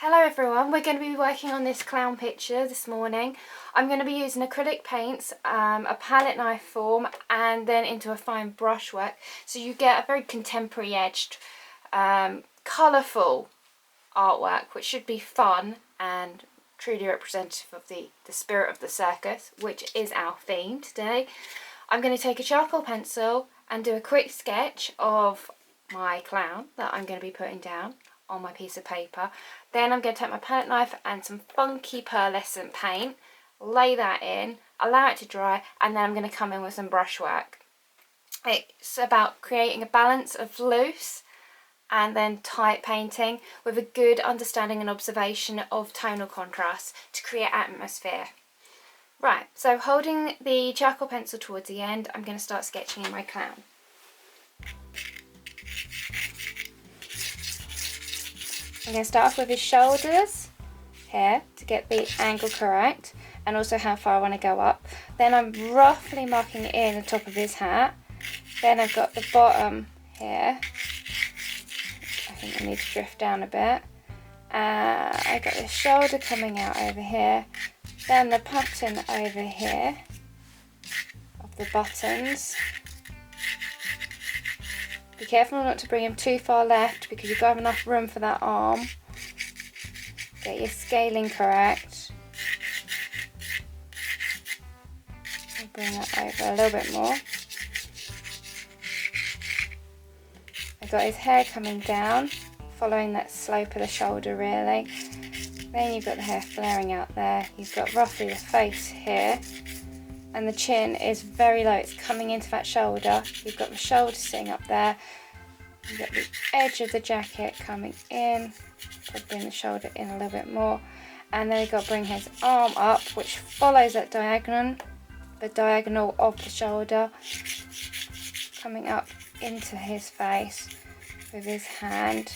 Hello everyone, we're going to be working on this clown picture this morning. I'm going to be using acrylic paints, a palette knife form and then into a fine brushwork, so you get a very contemporary edged, colourful artwork which should be fun and truly representative of the spirit of the circus, which is our theme today. I'm going to take a charcoal pencil and do a quick sketch of my clown that I'm going to be putting down on my piece of paper. Then I'm going to take my palette knife and some funky pearlescent paint, lay that in, allow it to dry, and then I'm going to come in with some brushwork. It's about creating a balance of loose and then tight painting with a good understanding and observation of tonal contrast to create atmosphere. Right, so holding the charcoal pencil towards the end, I'm going to start sketching in my clown. I'm going to start off with his shoulders here to get the angle correct and also how far I want to go up. Then I'm roughly marking in the top of his hat. Then I've got the bottom here. I think I need to drift down a bit. I've got the shoulder coming out over here. Then the pattern over here of the buttons. Be careful not to bring him too far left because you've got to have enough room for that arm. Get your scaling correct. I'll bring that over a little bit more. I've got his hair coming down, following that slope of the shoulder really. Then you've got the hair flaring out there. You've got roughly the face here. And the chin is very low, it's coming into that shoulder. You've got the shoulder sitting up there. You've got the edge of the jacket coming in. So bring the shoulder in a little bit more. And then you've got to bring his arm up, which follows that diagonal, the diagonal of the shoulder, coming up into his face with his hand.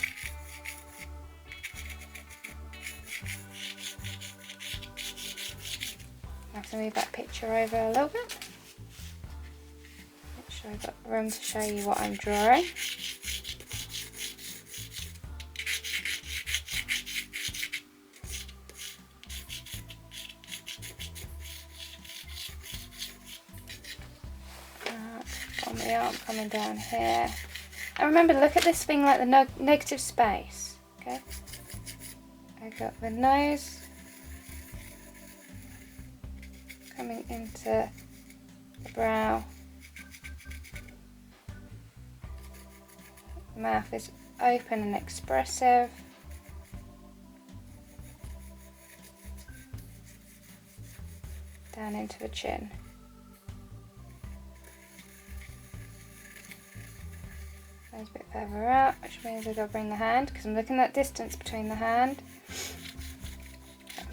I have to move that picture over a little bit. Make sure I've got room to show you what I'm drawing. On the arm coming down here. And remember, look at this thing like the negative space. Okay. I've got the nose coming into the brow. The mouth is open and expressive. Down into the chin. Goes a bit further out, which means I've got to bring the hand, because I'm looking at that distance between the hand.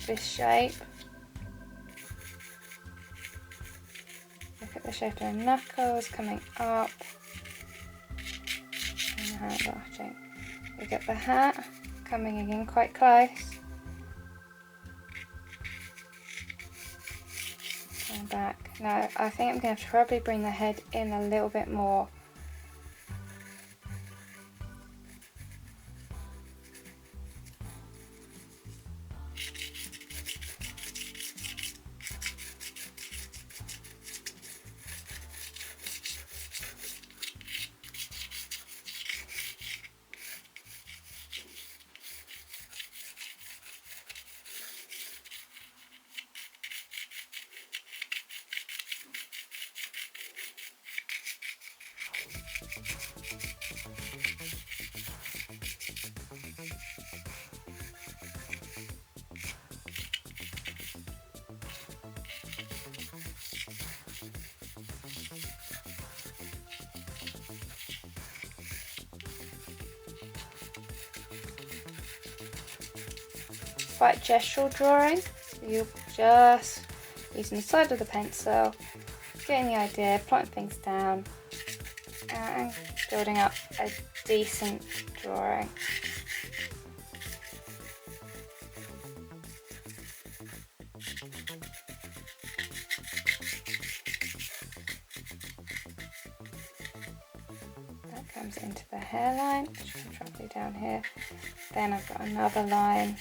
This shape. Look at the shape of the knuckles coming up. And the hand arching. We get the hat coming again quite close. And back. Now I think I'm going to have to probably bring the head in a little bit more. Quite gestural drawing, so you're just using the side of the pencil, getting the idea, plotting things down and building up a decent drawing. That comes into the hairline, which comes roughly down here. Then I've got another line,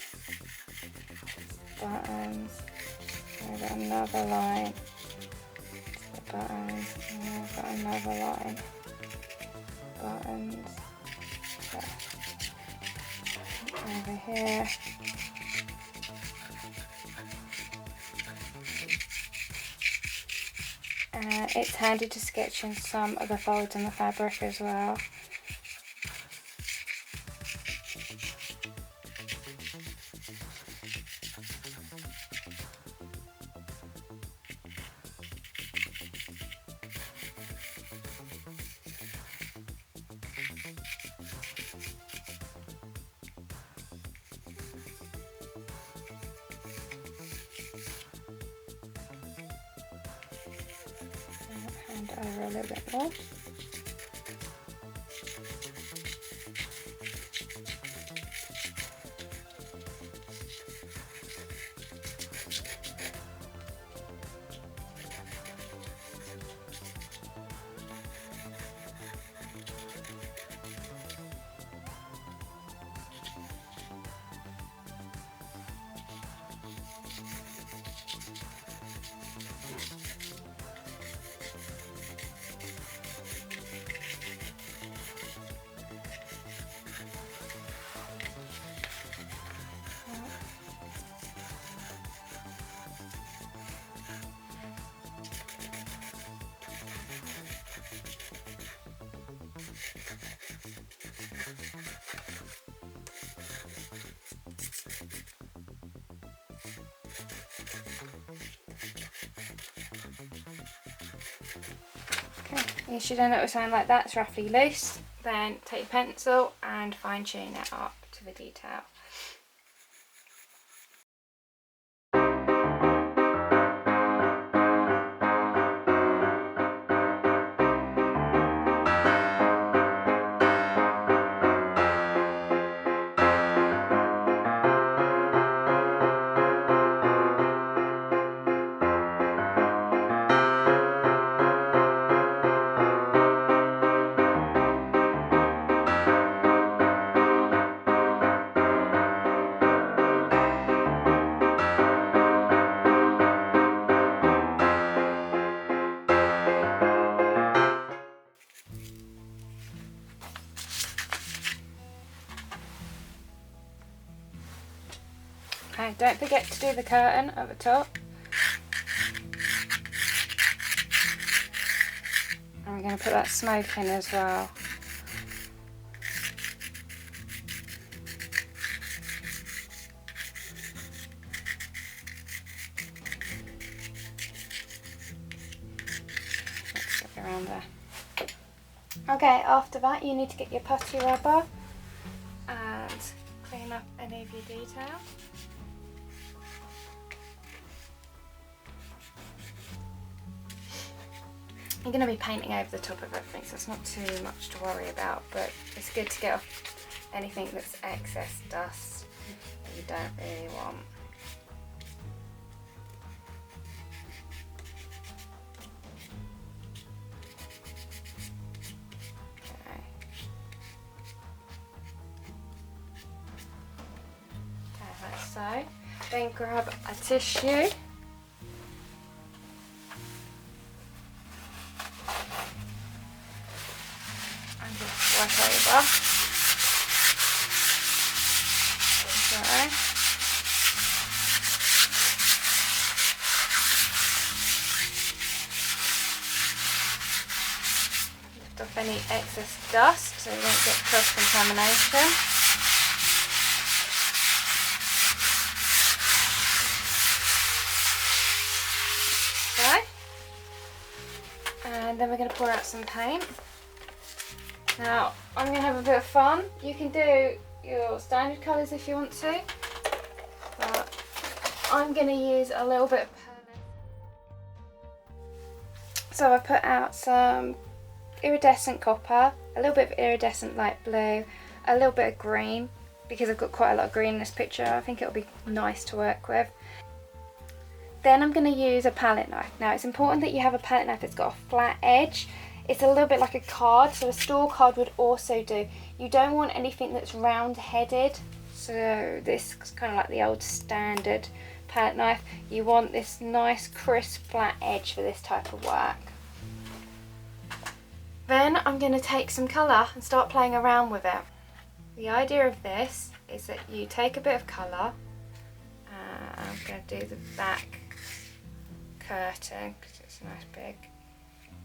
buttons, I've got another line to the buttons, and then I've got another line, buttons, over here. It's handy to sketch in some of the folds in the fabric as well. And over a little bit more. Okay, you should end up with something like that. It's roughly loose. Then take your pencil and fine tune it up to the detail. Okay, don't forget to do the curtain at the top. And we're going to put that smoke in as well. Let's get around there. Okay, after that you need to get your putty rubber and clean up any of your detail. You're going to be painting over the top of everything, so it's not too much to worry about, but it's good to get off anything that's excess dust that you don't really want. Okay. Okay, like so. Then grab a tissue. Work over. Okay. Lift off any excess dust so you won't get cross-contamination. Okay. And then we're going to pour out some paint. Now, I'm going to have a bit of fun. You can do your standard colours if you want to, but I'm going to use a little bit of palette. So I put out some iridescent copper, a little bit of iridescent light blue, a little bit of green, because I've got quite a lot of green in this picture. I think it'll be nice to work with. Then I'm going to use a palette knife. Now, it's important that you have a palette knife that's got a flat edge. It's a little bit like a card, so a store card would also do. You don't want anything that's round-headed, so this is kind of like the old standard palette knife. You want this nice crisp flat edge for this type of work. Then I'm going to take some colour and start playing around with it. The idea of this is that you take a bit of colour, I'm going to do the back curtain because it's nice big,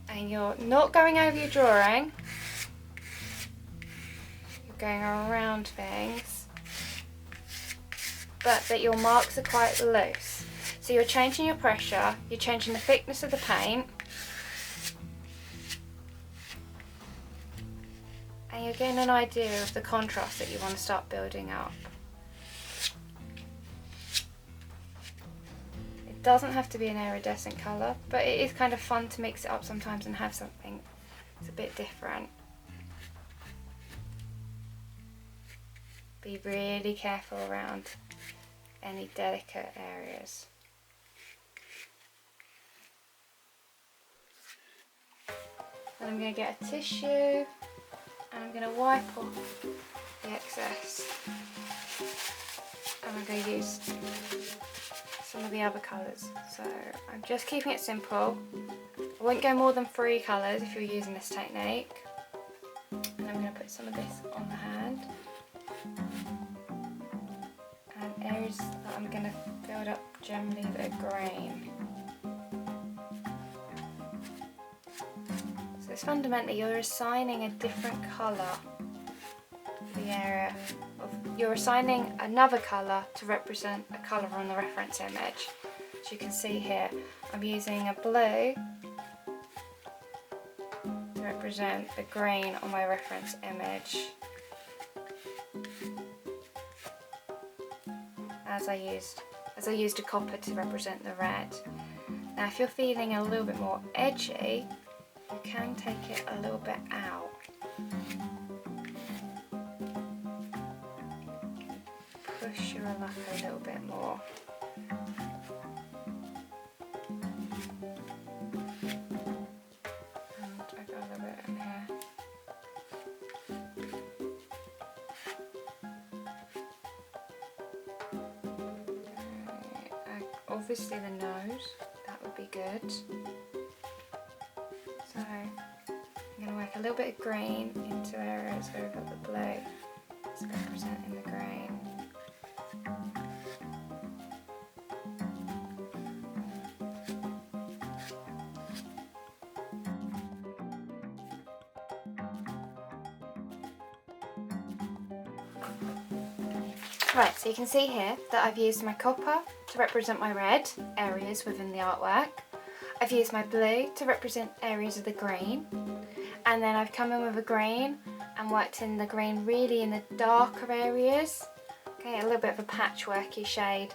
and you're not going over your drawing, you're going around things, but that your marks are quite loose. So you're changing your pressure, you're changing the thickness of the paint, and you're getting an idea of the contrast that you want to start building up. It doesn't have to be an iridescent colour, but it is kind of fun to mix it up sometimes and have something that's a bit different. Be really careful around any delicate areas. Then I'm going to get a tissue and I'm going to wipe off the excess, and I'm going to use some of the other colours. So I'm just keeping it simple. I won't go more than 3 colours if you're using this technique. And I'm going to put some of this on the hand. And areas that I'm going to build up generally that are green. So it's fundamentally you're assigning a different colour for the area. You're assigning another colour to represent a colour on the reference image. As you can see here, I'm using a blue to represent the green on my reference image, as I used a copper to represent the red. Now if you're feeling a little bit more edgy, you can take it a little bit out. Push your luck a little bit more. And I got a little bit in here. Obviously the nose, that would be good. So I'm going to work a little bit of green into areas where we've got the blue. It's representing the green. Right, so you can see here that I've used my copper to represent my red areas within the artwork. I've used my blue to represent areas of the green, and then I've come in with a green and worked in the green really in the darker areas. Okay, a little bit of a patchworky shade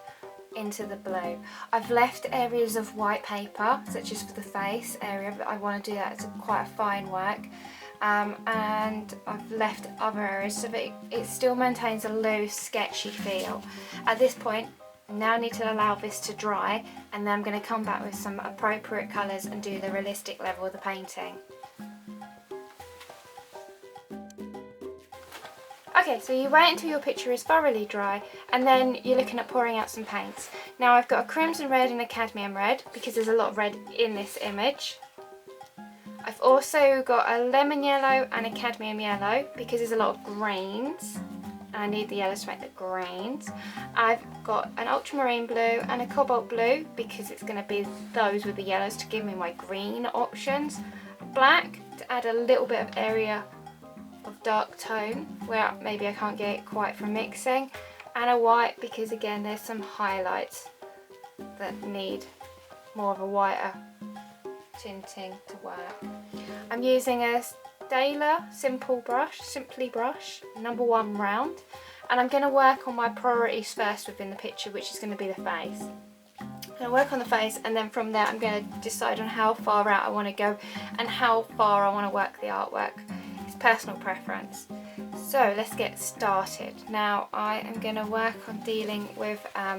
into the blue. I've left areas of white paper, such as for the face area, but I want to do that as quite a fine work. And I've left other areas so that it still maintains a loose, sketchy feel. At this point, I now need to allow this to dry, and then I'm going to come back with some appropriate colours and do the realistic level of the painting. Okay, so you wait until your picture is thoroughly dry, and then you're looking at pouring out some paints. Now I've got a crimson red and a cadmium red because there's a lot of red in this image. I've also got a lemon yellow and a cadmium yellow because there's a lot of greens, and I need the yellows to make the greens. I've got an ultramarine blue and a cobalt blue because it's going to be those with the yellows to give me my green options. Black to add a little bit of area of dark tone where maybe I can't get it quite from mixing, and a white because again there's some highlights that need more of a whiter tinting to work. I'm using a Staler Simply Brush number 1 round, and I'm going to work on my priorities first within the picture, which is going to be the face. I'm going to work on the face, and then from there I'm going to decide on how far out I want to go and how far I want to work the artwork. It's personal preference. So let's get started. Now I am going to work on dealing with, I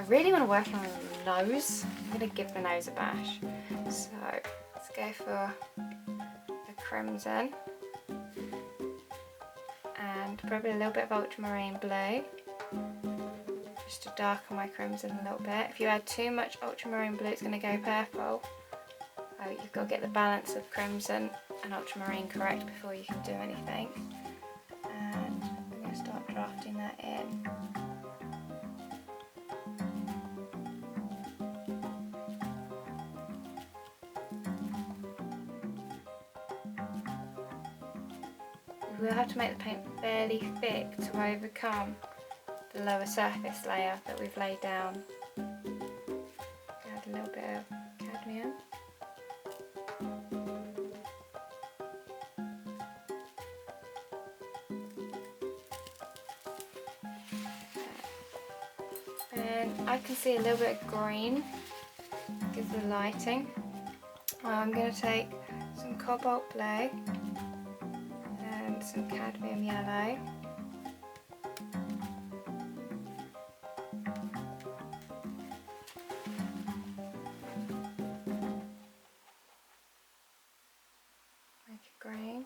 really want to work on the nose. I'm going to give the nose a bash. So let's go for crimson and probably a little bit of ultramarine blue, just to darken my crimson a little bit. If you add too much ultramarine blue, it's going to go purple. You've got to get the balance of crimson and ultramarine correct before you can do anything. And I'm going to start drafting that in. We'll have to make the paint fairly thick to overcome the lower surface layer that we've laid down. Add a little bit of cadmium. And I can see a little bit of green, gives the lighting. I'm going to take some cobalt blue and some cadmium yellow. Make a green.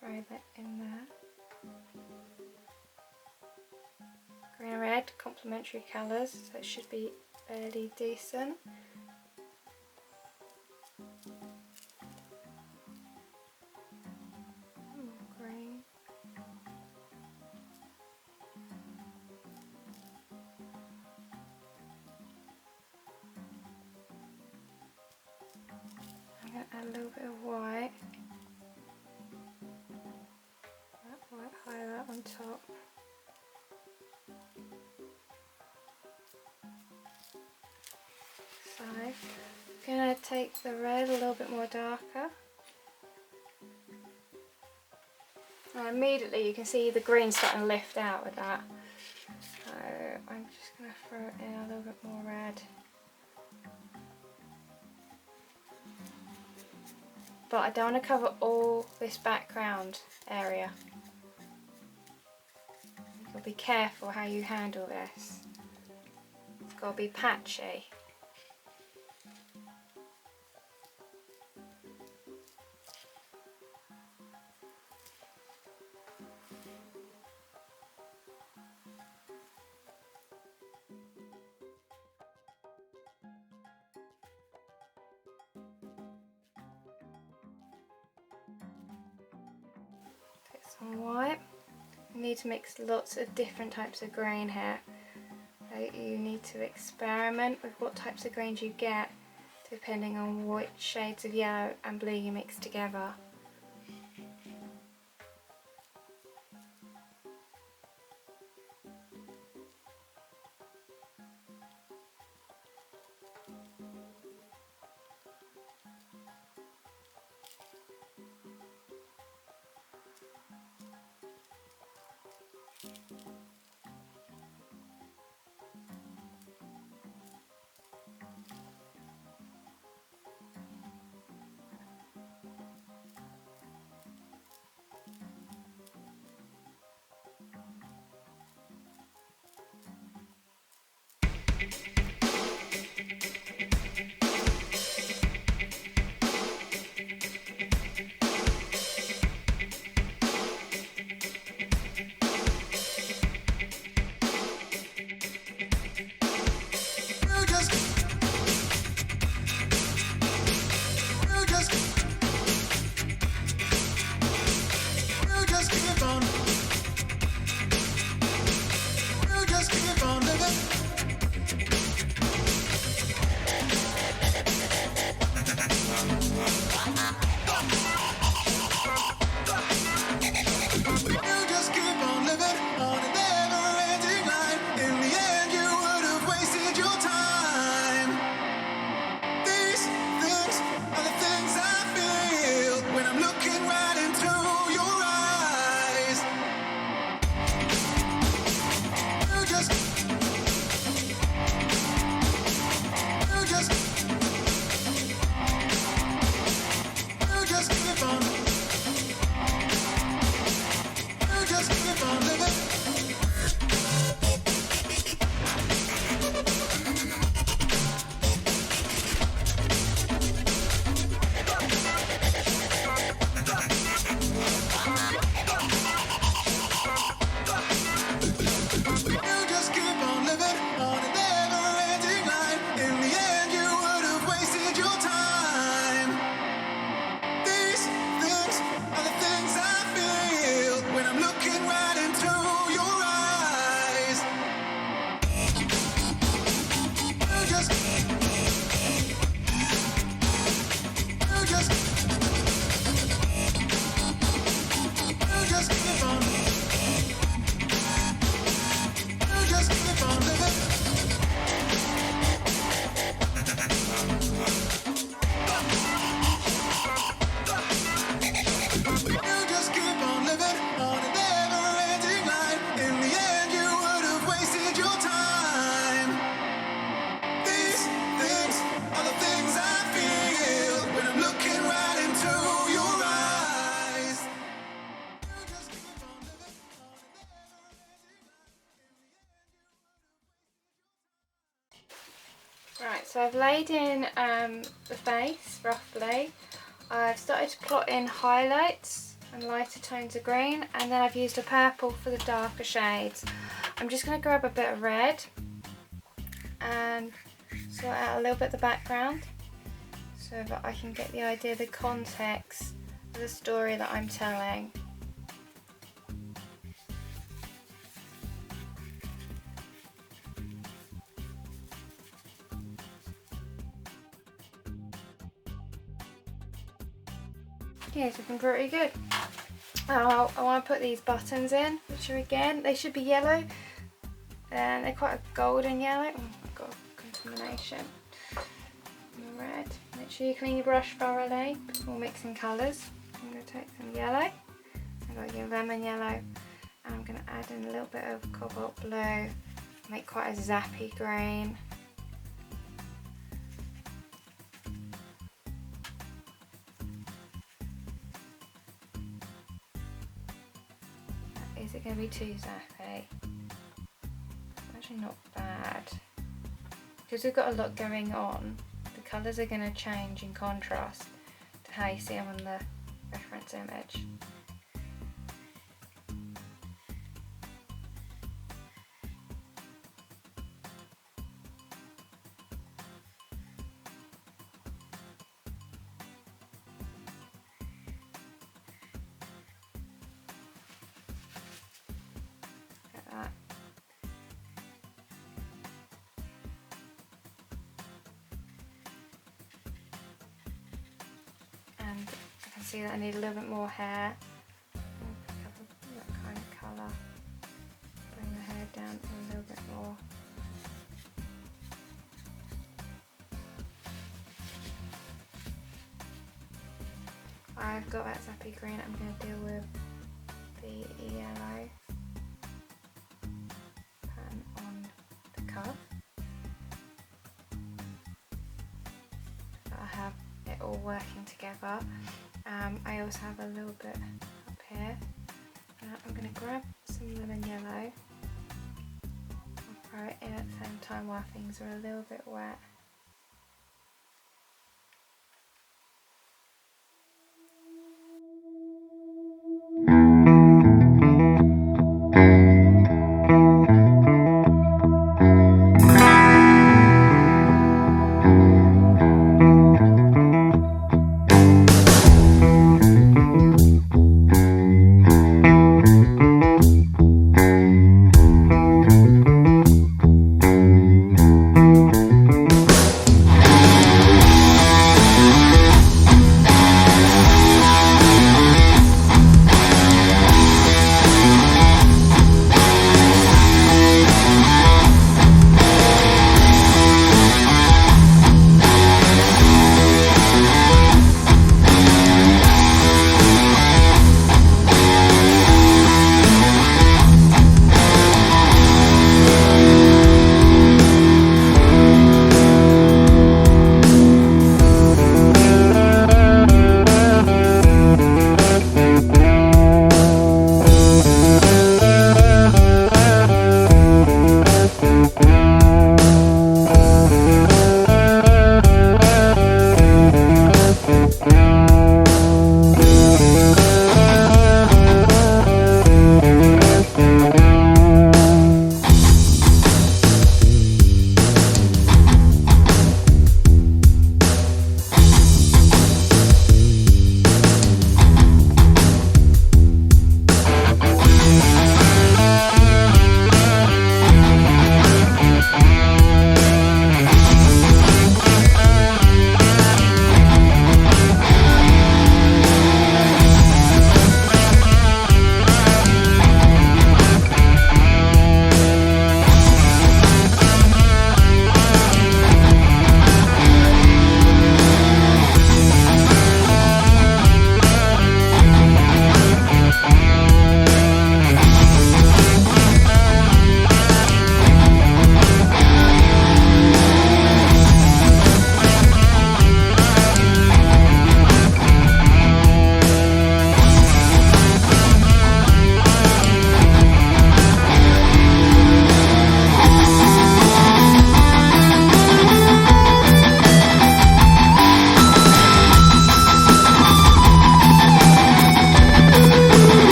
Throw that in there. Green and red, complementary colours, so it should be fairly decent. Green. I'm going to add a little bit of white. That white highlight on top. So, I'm going to take the red a little bit more darker. And immediately you can see the green starting to lift out with that. So I'm just going to throw in a little bit more red. But I don't want to cover all this background area. You've got to be careful how you handle this. It's got to be patchy. Some white. You need to mix lots of different types of grain here. So you need to experiment with what types of grains you get depending on which shades of yellow and blue you mix together. I've laid in the face roughly. I've started to plot in highlights and lighter tones of green, and then I've used a purple for the darker shades. I'm just going to grab a bit of red and sort out a little bit of the background so that I can get the idea, the context of the story that I'm telling. Yeah, it's looking pretty good. I want to put these buttons in, which are again, they should be yellow, and they're quite a golden yellow. Oh my god, contamination. And the red. Make sure you clean your brush thoroughly before mixing colours. I'm going to take some yellow. I've got your lemon yellow, and I'm going to add in a little bit of cobalt blue, make quite a zappy green. Is it going to be too zappy? Actually not bad. Because we've got a lot going on, the colours are going to change in contrast to how you see them on the reference image. And I can see that I need a little bit more hair. Pick up that kind of colour. Bring the hair down a little bit more. I've got that zappy green. I'm going to deal with the yellow pattern on the cuff. I have it all working together. I also have a little bit up here. I'm going to grab some lemon yellow. I'll throw it in at the same time while things are a little bit wet.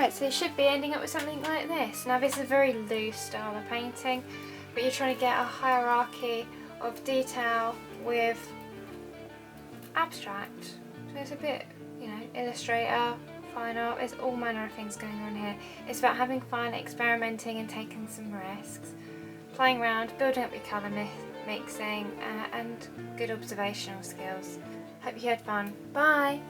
Right, so you should be ending up with something like this. Now this is a very loose style of painting, but you're trying to get a hierarchy of detail with abstract. So it's a bit, you know, illustrator, fine art, there's all manner of things going on here. It's about having fun, experimenting and taking some risks, playing around, building up your colour mixing and good observational skills. Hope you had fun. Bye!